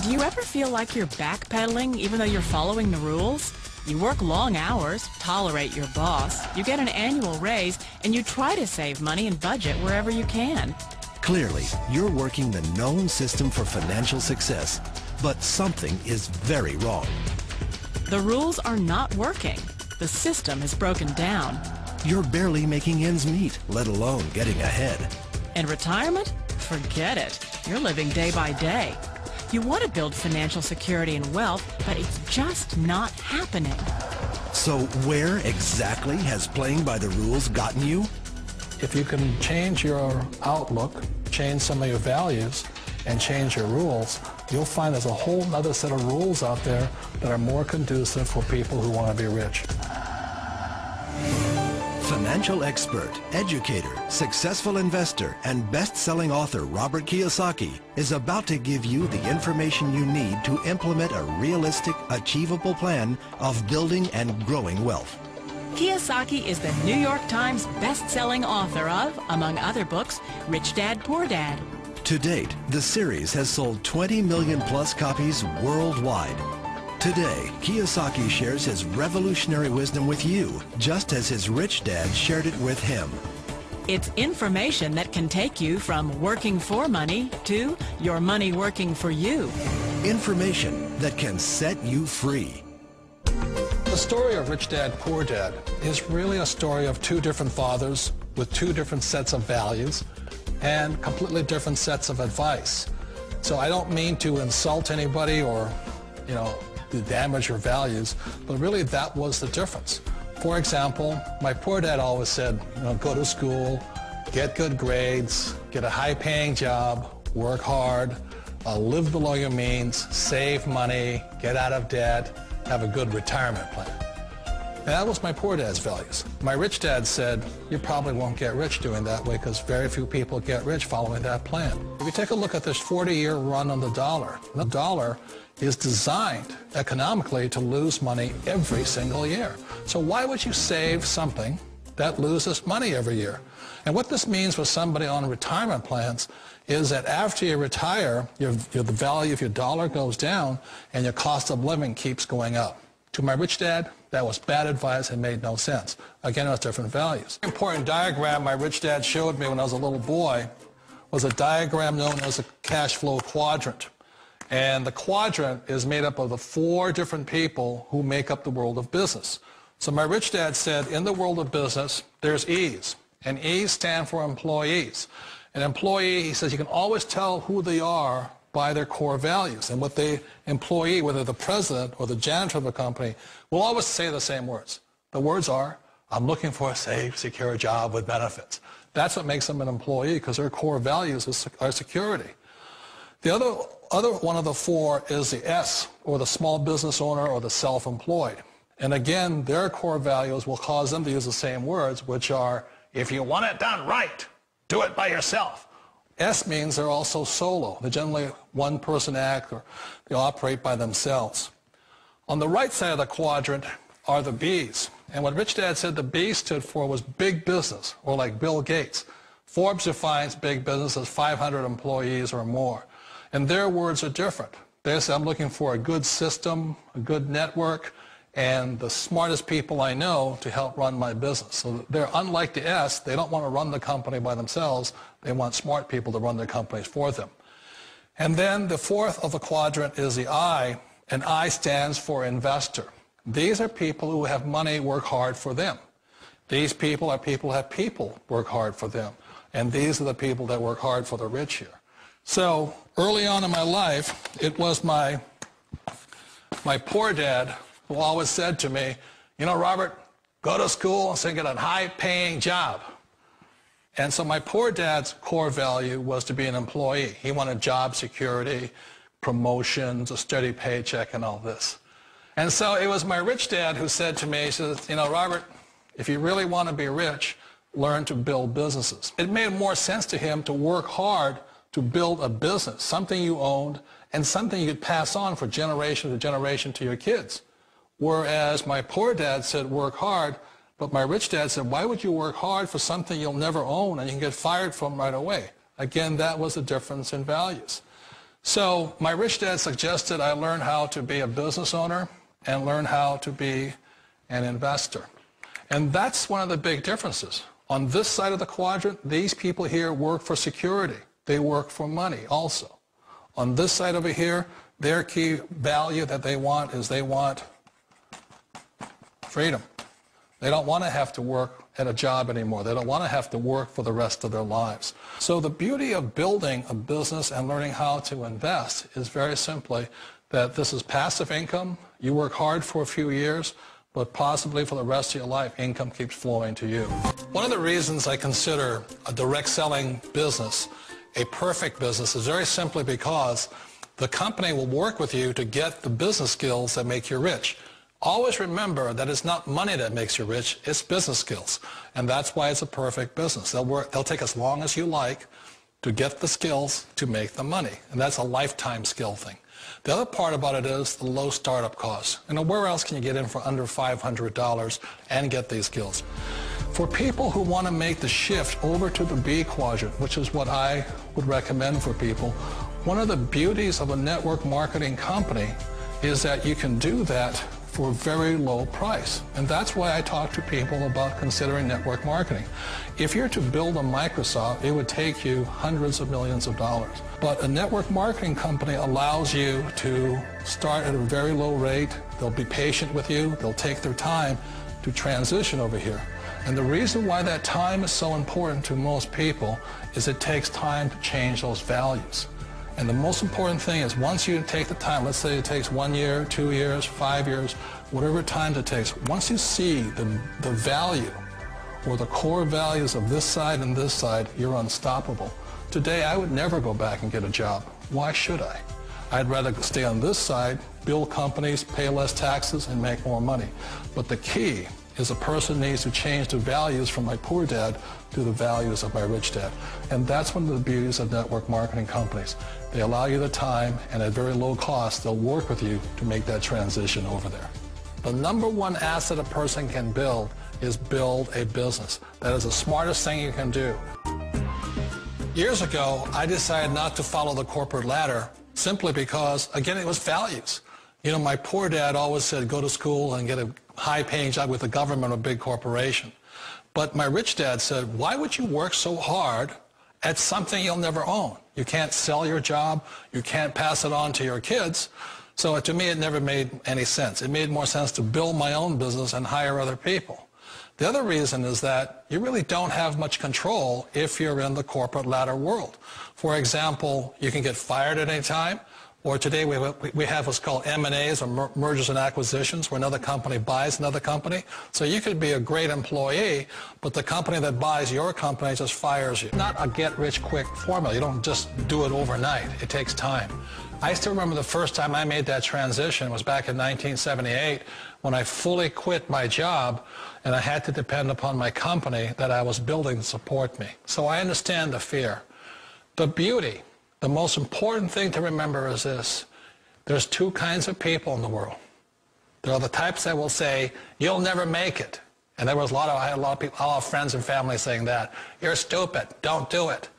Do you ever feel like you're backpedaling even though you're following the rules? You work long hours, tolerate your boss, you get an annual raise, and you try to save money and budget wherever you can. Clearly, you're working the known system for financial success, but something is very wrong. The rules are not working. The system is broken down. You're barely making ends meet, let alone getting ahead. And retirement? Forget it. You're living day by day. You want to build financial security and wealth, but it's just not happening. So where exactly has playing by the rules gotten you? If you can change your outlook, change some of your values, and change your rules, you'll find there's a whole other set of rules out there that are more conducive for people who want to be rich. Financial expert, educator, successful investor, and best-selling author Robert Kiyosaki is about to give you the information you need to implement a realistic, achievable plan of building and growing wealth. Kiyosaki is the New York Times best-selling author of, among other books, Rich Dad, Poor Dad. To date, the series has sold 20 million plus copies worldwide. Today, Kiyosaki shares his revolutionary wisdom with you, just as his rich dad shared it with him. It's information that can take you from working for money to your money working for you. Information that can set you free. The story of Rich Dad, Poor Dad is really a story of two different fathers with two different sets of values and completely different sets of advice. So I don't mean to insult anybody or, to damage your values, but really that was the difference. For example, my poor dad always said, go to school, get good grades, get a high-paying job, work hard, live below your means, save money, get out of debt, have a good retirement plan. And that was my poor dad's values. My rich dad said, you probably won't get rich doing that way because very few people get rich following that plan. If you take a look at this 40-year run on the dollar is designed economically to lose money every single year. So why would you save something that loses money every year? And what this means for somebody on retirement plans is that after you retire, the value of your dollar goes down and your cost of living keeps going up. To my rich dad, that was bad advice and made no sense. Again, it was different values. An important diagram my rich dad showed me when I was a little boy was a diagram known as a cash flow quadrant. And the quadrant is made up of the 4 different people who make up the world of business. So my rich dad said, in the world of business, there's E's. And E's stand for employees. An employee, he says, you can always tell who they are by their core values. And what the employee, whether the president or the janitor of the company, will always say the same words. The words are, I'm looking for a safe, secure job with benefits. That's what makes them an employee, because their core values are security. The other one of the 4 is the S, or the small business owner or the self-employed. And again, their core values will cause them to use the same words, which are, if you want it done right, do it by yourself. S means they're also solo. They're generally one-person act, or they operate by themselves. On the right side of the quadrant are the B's. And what Rich Dad said the B stood for was big business, or like Bill Gates. Forbes defines big business as 500 employees or more. And their words are different. They say, I'm looking for a good system, a good network, and the smartest people I know to help run my business. So they're unlike the S. They don't want to run the company by themselves. They want smart people to run their companies for them. And then the 4th of the quadrant is the I, and I stands for investor. These are people who have money work hard for them. These people are people who have people work hard for them. And these are the people that work hard for the rich here. So early on in my life, it was my poor dad who always said to me, Robert, go to school and get a high-paying job. And so my poor dad's core value was to be an employee. He wanted job security, promotions, a steady paycheck, and all this. And so it was my rich dad who said to me, he says, Robert, if you really want to be rich, learn to build businesses. It made more sense to him to work hard to build a business, something you owned, and something you could pass on for generation to generation to your kids. Whereas my poor dad said work hard, but my rich dad said, why would you work hard for something you'll never own and you can get fired from right away? Again, that was the difference in values. So my rich dad suggested I learn how to be a business owner and learn how to be an investor. And that's one of the big differences. On this side of the quadrant, these people here work for security. They work for money also. On this side over here, their key value that they want is they want freedom. They don't want to have to work at a job anymore. They don't want to have to work for the rest of their lives. So the beauty of building a business and learning how to invest is very simply that this is passive income. You work hard for a few years, but possibly for the rest of your life, income keeps flowing to you. One of the reasons I consider a direct selling business a perfect business is very simply because the company will work with you to get the business skills that make you rich. Always remember that it's not money that makes you rich, it's business skills. And that's why it's a perfect business. They'll take as long as you like to get the skills to make the money. And that's a lifetime skill thing. The other part about it is the low startup costs. You know, where else can you get in for under $500 and get these skills? For people who want to make the shift over to the B quadrant, which is what I would recommend for people, one of the beauties of a network marketing company is that you can do that for a very low price. And that's why I talk to people about considering network marketing. If you're to build a Microsoft, it would take you hundreds of millions of dollars. But a network marketing company allows you to start at a very low rate. They'll be patient with you. They'll take their time to transition over here. And the reason why that time is so important to most people is it takes time to change those values. And the most important thing is once you take the time, let's say it takes 1 year, 2 years, 5 years, whatever time it takes, once you see the value or the core values of this side and this side, you're unstoppable. Today, I would never go back and get a job. Why should I? I'd rather stay on this side, build companies, pay less taxes, and make more money. But the key is a person needs to change the values from my poor dad to the values of my rich dad. And that's one of the beauties of network marketing companies. They allow you the time, and at very low cost, they'll work with you to make that transition over there. The number one asset a person can build is build a business. That is the smartest thing you can do. Years ago, I decided not to follow the corporate ladder simply because, again, it was values. You know, my poor dad always said, go to school and get a high-paying job with the government or a big corporation. But my rich dad said, why would you work so hard at something you'll never own? You can't sell your job. You can't pass it on to your kids. So to me, it never made any sense. It made more sense to build my own business and hire other people. The other reason is that you really don't have much control if you're in the corporate ladder world. For example, you can get fired at any time. Or today we have what's called M&As, or mergers and acquisitions, where another company buys another company. So you could be a great employee, but the company that buys your company just fires you. Not a get-rich-quick formula. You don't just do it overnight. It takes time. I still remember the first time I made that transition was back in 1978 when I fully quit my job and I had to depend upon my company that I was building to support me. So I understand the fear. The beauty. The most important thing to remember is this. There's two kinds of people in the world. There are the types that will say, you'll never make it. And I had a lot of friends and family saying that. You're stupid. Don't do it.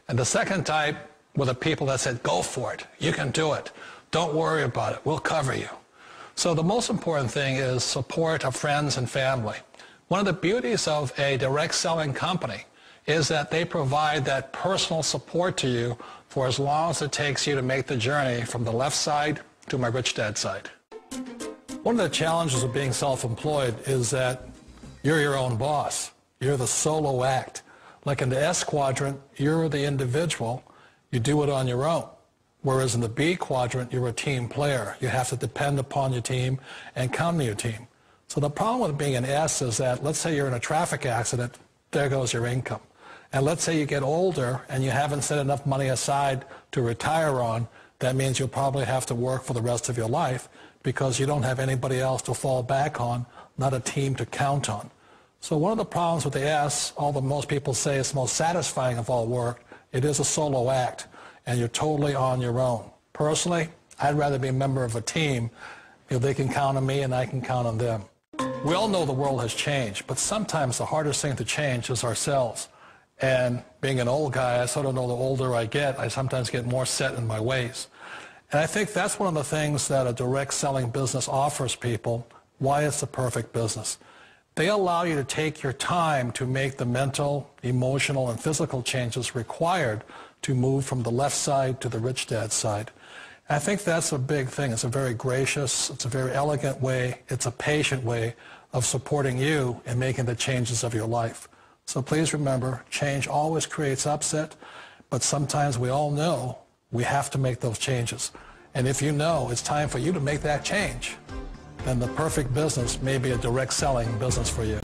And the second type were the people that said, go for it. You can do it. Don't worry about it. We'll cover you. So the most important thing is support of friends and family. One of the beauties of a direct selling company is that they provide that personal support to you for as long as it takes you to make the journey from the left side to my rich dad side. One of the challenges of being self-employed is that you're your own boss. You're the solo act. Like in the S quadrant, you're the individual. You do it on your own. Whereas in the B quadrant, you're a team player. You have to depend upon your team and count on your team. So the problem with being an S is that, let's say you're in a traffic accident, there goes your income. And let's say you get older and you haven't set enough money aside to retire on, that means you'll probably have to work for the rest of your life because you don't have anybody else to fall back on, not a team to count on. So one of the problems with the S, although most people say it's the most satisfying of all work, it is a solo act, and you're totally on your own. Personally, I'd rather be a member of a team if they can count on me and I can count on them. We all know the world has changed, but sometimes the hardest thing to change is ourselves. And being an old guy, I sort of know the older I get, I sometimes get more set in my ways. And I think that's one of the things that a direct selling business offers people, why it's the perfect business. They allow you to take your time to make the mental, emotional, and physical changes required to move from the left side to the rich dad side. And I think that's a big thing. It's a very gracious, it's a very elegant way, it's a patient way of supporting you in making the changes of your life. So please remember, change always creates upset, but sometimes we all know we have to make those changes. And if you know it's time for you to make that change, then the perfect business may be a direct selling business for you.